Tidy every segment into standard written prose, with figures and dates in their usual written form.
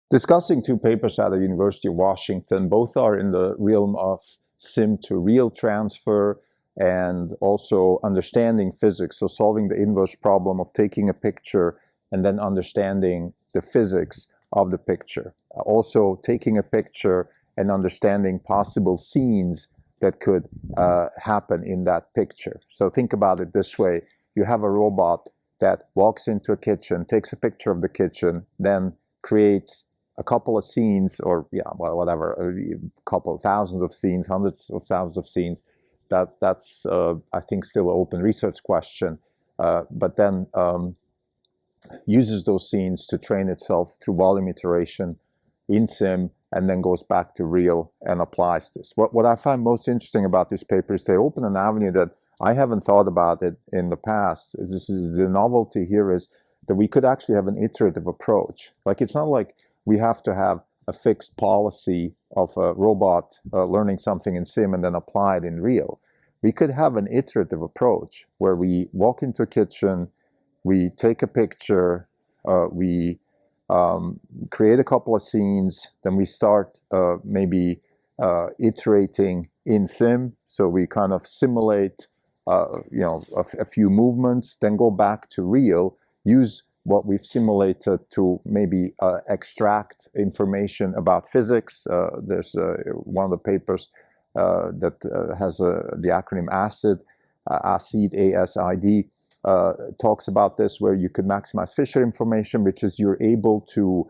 discussing two papers at the University of Washington. Both are in the realm of sim to real transfer and also understanding physics, so solving the inverse problem of taking a picture and then understanding the physics of the picture. Also taking a picture and understanding possible scenes that could happen in that picture. So think about it this way. You have a robot that walks into a kitchen, takes a picture of the kitchen, then creates a couple of scenes, or whatever, a couple of thousands of scenes, hundreds of thousands of scenes. That's I think still an open research question, but then uses those scenes to train itself through volume iteration in sim, and then goes back to real and applies this. What I find most interesting about this paper is they open an avenue that I haven't thought about it in the past. This is the novelty here, is that we could actually have an iterative approach. Like, it's not like we have to have a fixed policy of a robot learning something in sim and then apply it in real. We could have an iterative approach where we walk into a kitchen, we take a picture, we create a couple of scenes, then we start maybe iterating in sim. So we kind of simulate a few movements, then go back to real, use what we've simulated to maybe extract information about physics. There's one of the papers that has the acronym ACID, ACID, talks about this, where you could maximize Fisher information, which is you're able to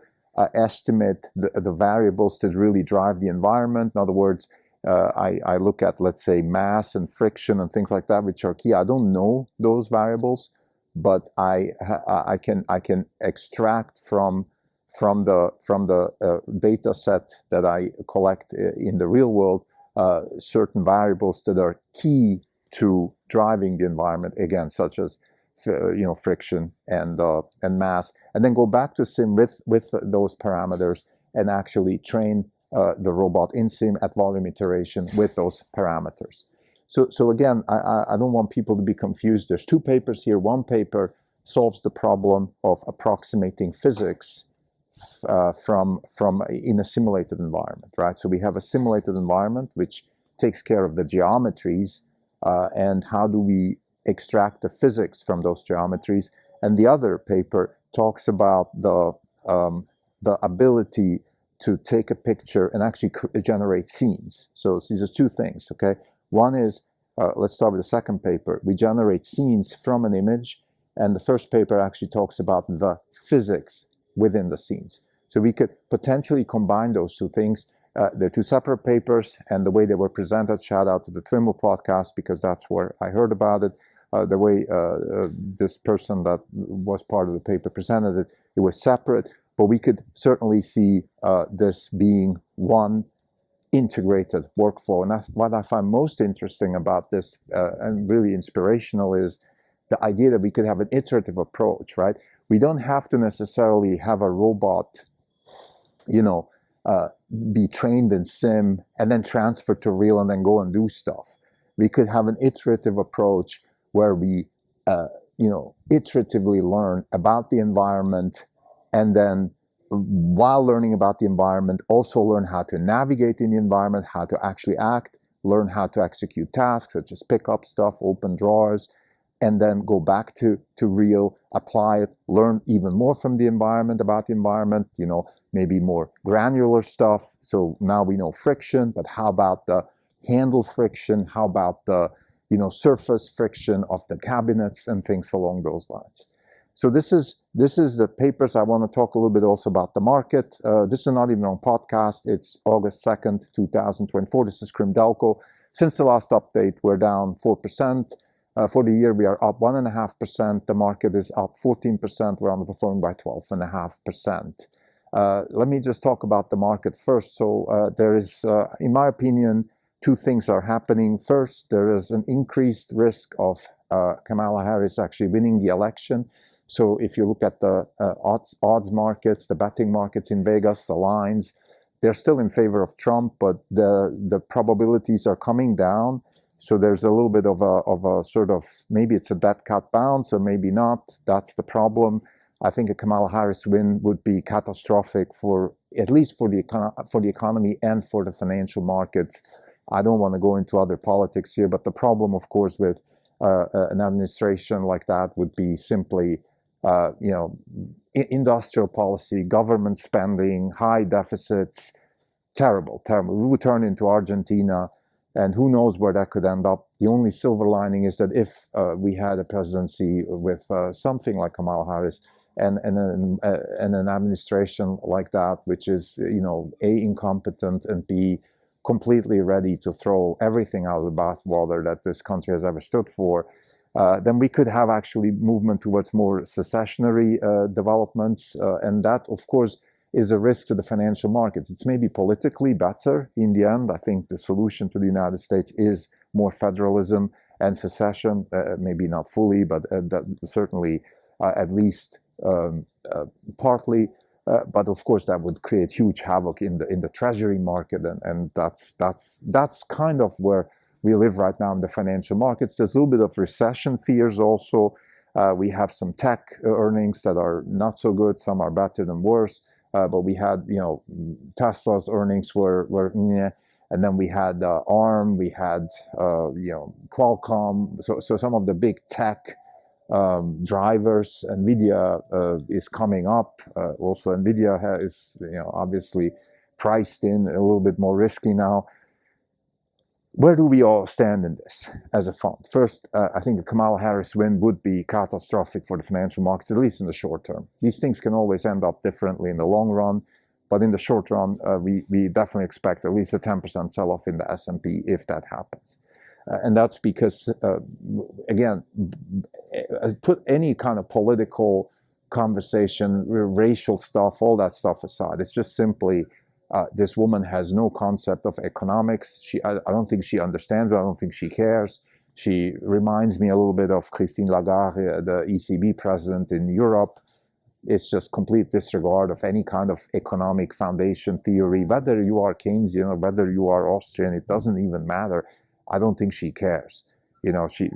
estimate the variables that really drive the environment. In other words, I look at, let's say, mass and friction and things like that, which are key. I don't know those variables, but I can extract from the data set that I collect in the real world certain variables that are key to driving the environment, again, such as friction and mass, and then go back to sim with those parameters and actually train the robot in sim at volume iteration with those parameters. So again, I don't want people to be confused. There's two papers here. One paper solves the problem of approximating physics from in a simulated environment, right? So we have a simulated environment which takes care of the geometries, and how do we extract the physics from those geometries. And the other paper talks about the ability to take a picture and actually generate scenes. So these are two things, okay? One is, let's start with the second paper. We generate scenes from an image, and the first paper actually talks about the physics within the scenes. So we could potentially combine those two things. They're two separate papers, and the way they were presented, shout out to the Trimble podcast, because that's where I heard about it. The way this person that was part of the paper presented it, it was separate, but we could certainly see this being one integrated workflow. And that's what I find most interesting about this, and really inspirational, is the idea that we could have an iterative approach, right? We don't have to necessarily have a robot, be trained in sim and then transfer to real and then go and do stuff. We could have an iterative approach where we, iteratively learn about the environment, and then while learning about the environment, also learn how to navigate in the environment, how to actually act, learn how to execute tasks such as pick up stuff, open drawers, and then go back to real, apply it, learn even more from the environment, about the environment, maybe more granular stuff. So now we know friction, but how about the handle friction? How about the, surface friction of the cabinets and things along those lines? So this is the papers. I want to talk a little bit also about the market. This is not even on podcast. It's August 2nd, 2024. This is Crimdelco. Since the last update, we're down 4%. For the year, we are up 1.5%. The market is up 14%. We're underperforming by 12.5%. Let me just talk about the market first. So there is, in my opinion, two things are happening. First, there is an increased risk of Kamala Harris actually winning the election. So if you look at the odds markets, the betting markets in Vegas, the lines, they're still in favor of Trump, but the probabilities are coming down. So there's a little bit of a sort of, maybe it's a dead cat bounce or maybe not. That's the problem. I think a Kamala Harris win would be catastrophic for at least for the economy and for the financial markets. I don't want to go into other politics here, but the problem, of course, with an administration like that would be simply, industrial policy, government spending, high deficits, terrible, terrible. We would turn into Argentina, and who knows where that could end up. The only silver lining is that if we had a presidency with something like Kamala Harris and an administration like that, which is, A, incompetent, and B, completely ready to throw everything out of the bathwater that this country has ever stood for, then we could have actually movement towards more secessionary developments. And that, of course, is a risk to the financial markets. It's maybe politically better in the end. I think the solution to the United States is more federalism and secession, maybe not fully, but that certainly at least partly. But of course, that would create huge havoc in the treasury market, and that's kind of where we live right now in the financial markets. There's a little bit of recession fears also. We have some tech earnings that are not so good. Some are better than worse. But we had, Tesla's earnings were meh, and then we had ARM, we had, Qualcomm. So some of the big tech drivers, NVIDIA is coming up. Also, NVIDIA is, obviously priced in a little bit more risky now. Where do we all stand in this as a fund? First, I think a Kamala Harris win would be catastrophic for the financial markets, at least in the short term. These things can always end up differently in the long run, but in the short run, we definitely expect at least a 10% sell-off in the S&P if that happens. And that's because, again, put any kind of political conversation, racial stuff, all that stuff aside. It's just simply this woman has no concept of economics. I don't think she understands. I don't think she cares. She reminds me a little bit of Christine Lagarde, the ECB president in Europe. It's just complete disregard of any kind of economic foundation theory. Whether you are Keynesian or whether you are Austrian, it doesn't even matter. I don't think she cares.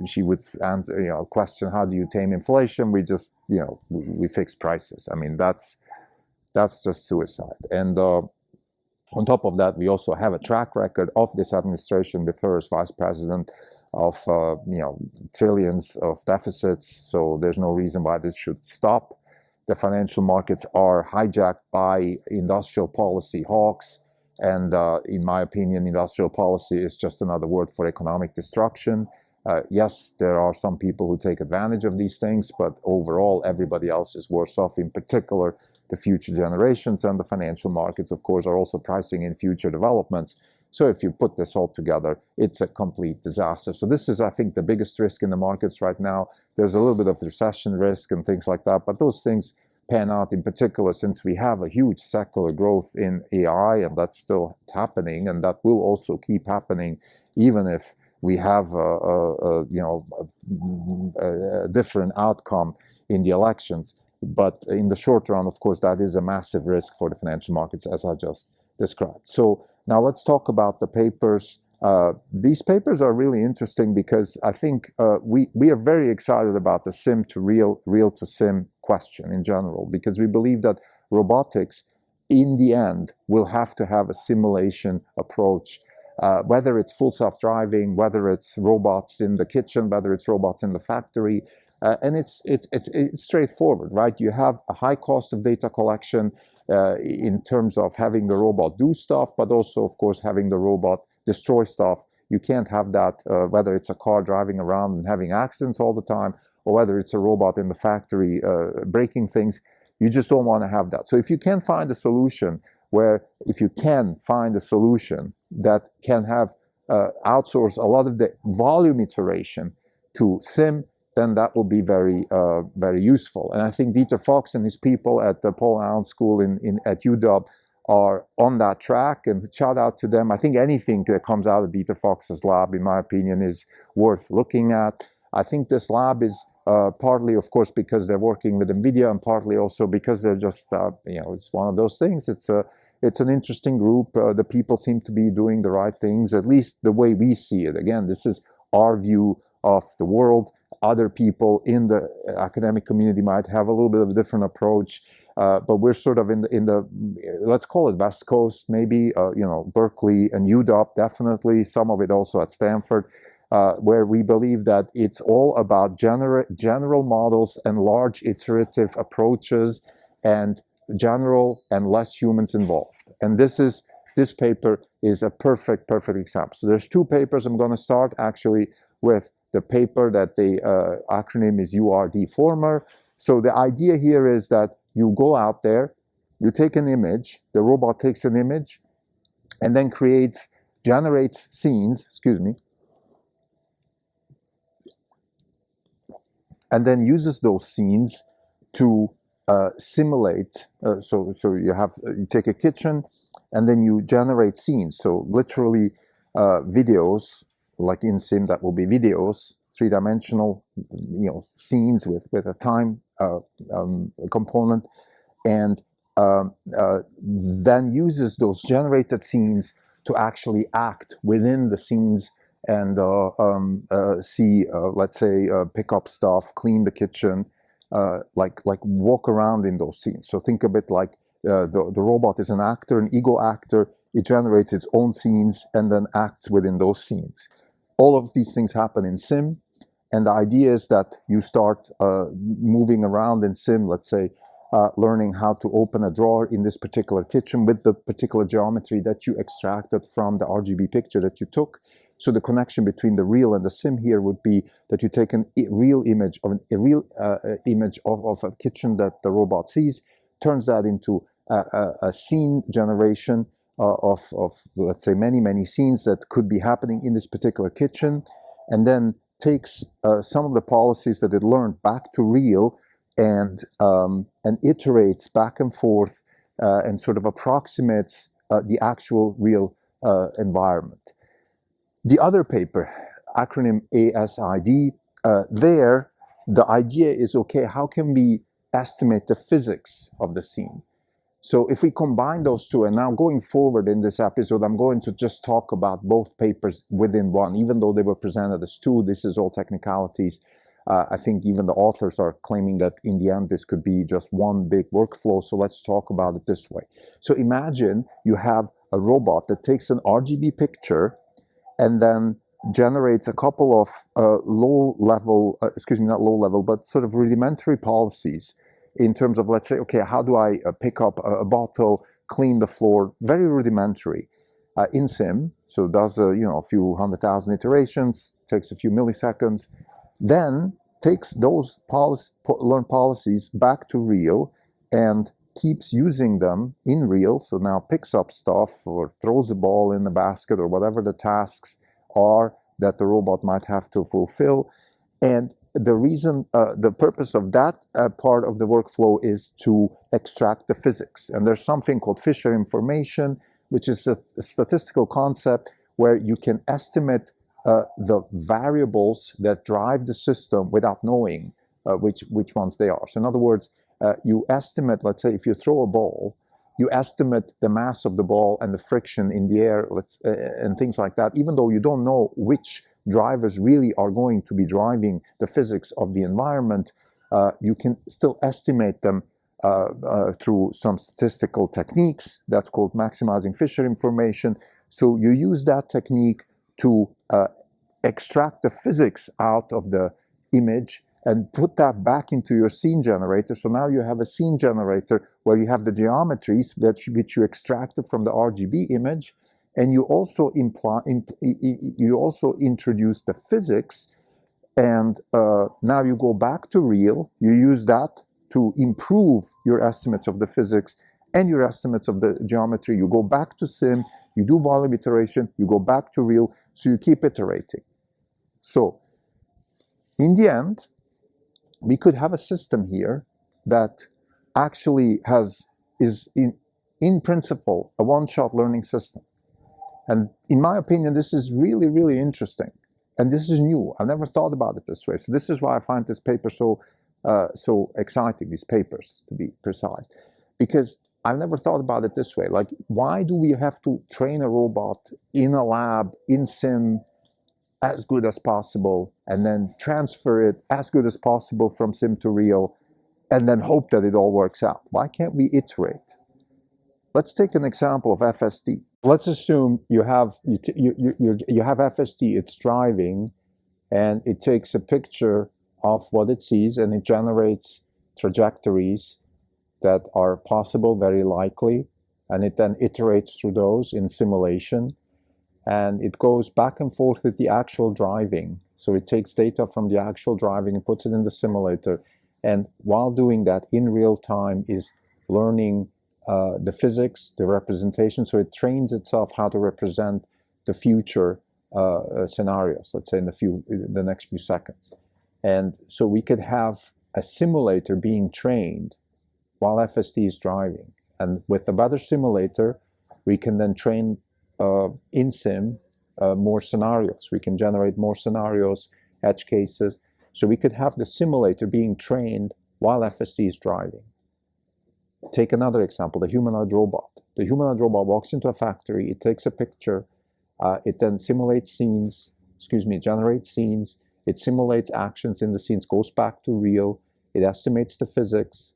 She would answer, question, how do you tame inflation? We just, we fix prices. I mean, that's just suicide. And on top of that, we also have a track record of this administration with her as vice president of, trillions of deficits. So there's no reason why this should stop. The financial markets are hijacked by industrial policy hawks. And in my opinion, industrial policy is just another word for economic destruction. Yes, there are some people who take advantage of these things, but overall, everybody else is worse off, in particular, the future generations, and the financial markets, of course, are also pricing in future developments. So if you put this all together, it's a complete disaster. So this is, I think, the biggest risk in the markets right now. There's a little bit of recession risk and things like that, but those things pan out, in particular, since we have a huge secular growth in AI, and that's still happening, and that will also keep happening, even if we have a different outcome in the elections. But in the short run, of course, that is a massive risk for the financial markets, as I just described. So now let's talk about the papers. These papers are really interesting because I think we are very excited about the sim to real, real to sim question in general, because we believe that robotics, in the end, will have to have a simulation approach. Whether it's full self-driving, whether it's robots in the kitchen, whether it's robots in the factory, and it's straightforward, right? You have a high cost of data collection in terms of having the robot do stuff, but also, of course, having the robot destroy stuff. You can't have that, whether it's a car driving around and having accidents all the time, or whether it's a robot in the factory breaking things. You just don't want to have that. So if you can find a solution that can have outsource a lot of the volume iteration to sim, then that will be very, very useful. And I think Dieter Fox and his people at the Paul Allen School at UW are on that track, and shout out to them. I think anything that comes out of Dieter Fox's lab, in my opinion, is worth looking at. I think this lab is partly, of course, because they're working with NVIDIA, and partly also because they're just, it's one of those things. It's an interesting group. The people seem to be doing the right things, at least the way we see it. Again, this is our view of the world. other people in the academic community might have a little bit of a different approach, but we're sort of in the let's call it West Coast, maybe, Berkeley and UW, definitely, some of it also at Stanford, where we believe that it's all about general models and large iterative approaches and general and less humans involved. And this paper is a perfect example. So there's two papers. I'm going to start actually with the paper that the acronym is URD former. So the idea here is that you go out there, you take an image, the robot takes an image, and then generates scenes, and then uses those scenes to simulate. So you take a kitchen, and then you generate scenes. So literally videos, like in sim, that will be videos, three-dimensional, scenes with a time component, and then uses those generated scenes to actually act within the scenes and see, let's say, pick up stuff, clean the kitchen, like walk around in those scenes. So think of it like the robot is an actor, an ego actor. It generates its own scenes and then acts within those scenes. All of these things happen in sim, and the idea is that you start moving around in sim, let's say, learning how to open a drawer in this particular kitchen with the particular geometry that you extracted from the RGB picture that you took. So the connection between the real and the sim here would be that you take a real image of a kitchen that the robot sees, turns that into a scene generation of let's say many scenes that could be happening in this particular kitchen, and then takes some of the policies that it learned back to real and iterates back and forth and sort of approximates the actual real environment. The other paper, acronym ASID, there the idea is, okay, how can we estimate the physics of the scene? So if we combine those two, and now going forward in this episode, I'm going to just talk about both papers within one, even though they were presented as two. This is all technicalities. I think even the authors are claiming that in the end, this could be just one big workflow. So let's talk about it this way. So imagine you have a robot that takes an RGB picture and then generates a couple of not low level, but sort of rudimentary policies in terms of, let's say, okay, how do I pick up a bottle, clean the floor, very rudimentary in sim. So it does a few 100,000 iterations, takes a few milliseconds, then takes those learned policies back to real and keeps using them in real. So now picks up stuff or throws a ball in the basket or whatever the tasks are that the robot might have to fulfill. And the purpose of that part of the workflow is to extract the physics. And there's something called Fisher information, which is a statistical concept where you can estimate the variables that drive the system without knowing which ones they are. So in other words, you estimate, let's say, if you throw a ball, you estimate the mass of the ball and the friction in the air, and things like that, even though you don't know which drivers really are going to be driving the physics of the environment, you can still estimate them through some statistical techniques. That's called maximizing Fisher information. So you use that technique to extract the physics out of the image and put that back into your scene generator. So now you have a scene generator where you have the geometries which you extracted from the RGB image, and you also introduce the physics, and now you go back to real. You use that to improve your estimates of the physics and your estimates of the geometry. You go back to sim, you do volume iteration, you go back to real, so you keep iterating. So in the end, we could have a system here that actually is in principle a one-shot learning system. And in my opinion, this is really, really interesting. And this is new. I never thought about it this way. So this is why I find this paper so exciting, these papers, to be precise. Because I've never thought about it this way. Like, why do we have to train a robot in a lab, in sim, as good as possible, and then transfer it as good as possible from sim to real, and then hope that it all works out. Why can't we iterate? Let's take an example of FSD. Let's assume you have FSD, it's driving, and it takes a picture of what it sees, and it generates trajectories that are possible, very likely, and it then iterates through those in simulation, and it goes back and forth with the actual driving. So it takes data from the actual driving and puts it in the simulator, and while doing that in real time is learning the physics, the representation, so it trains itself how to represent the future scenarios, let's say in the next few seconds. And so we could have a simulator being trained while FSD is driving. And with the better simulator, we can then train in sim more scenarios. We can generate more scenarios, edge cases. So we could have the simulator being trained while FSD is driving. Take another example, the humanoid robot. The humanoid robot walks into a factory, it takes a picture, it then simulates scenes, generates scenes, it simulates actions in the scenes, goes back to real, it estimates the physics,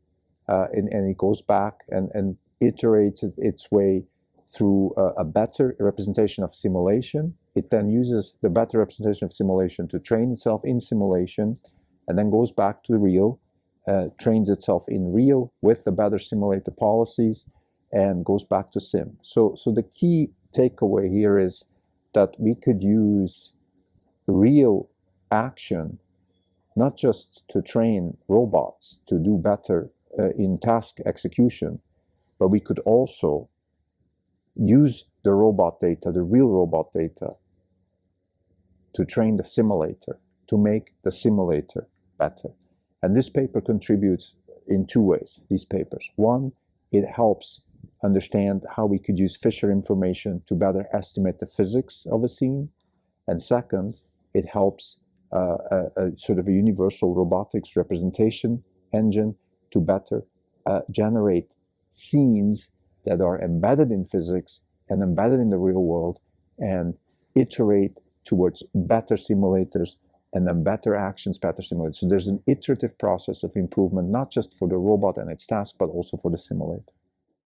and it goes back and iterates its way through a better representation of simulation. It then uses the better representation of simulation to train itself in simulation, and then goes back to real, trains itself in real with the better simulator policies, and goes back to sim. So the key takeaway here is that we could use real action not just to train robots to do better in task execution, but we could also use the robot data, the real robot data, to train the simulator, to make the simulator better. And this paper contributes in two ways, these papers. One, it helps understand how we could use Fisher information to better estimate the physics of a scene. And second, it helps a sort of a universal robotics representation engine to better generate scenes that are embedded in physics and embedded in the real world, and iterate towards better simulators and then better actions, better simulators. So there's an iterative process of improvement, not just for the robot and its task, but also for the simulator.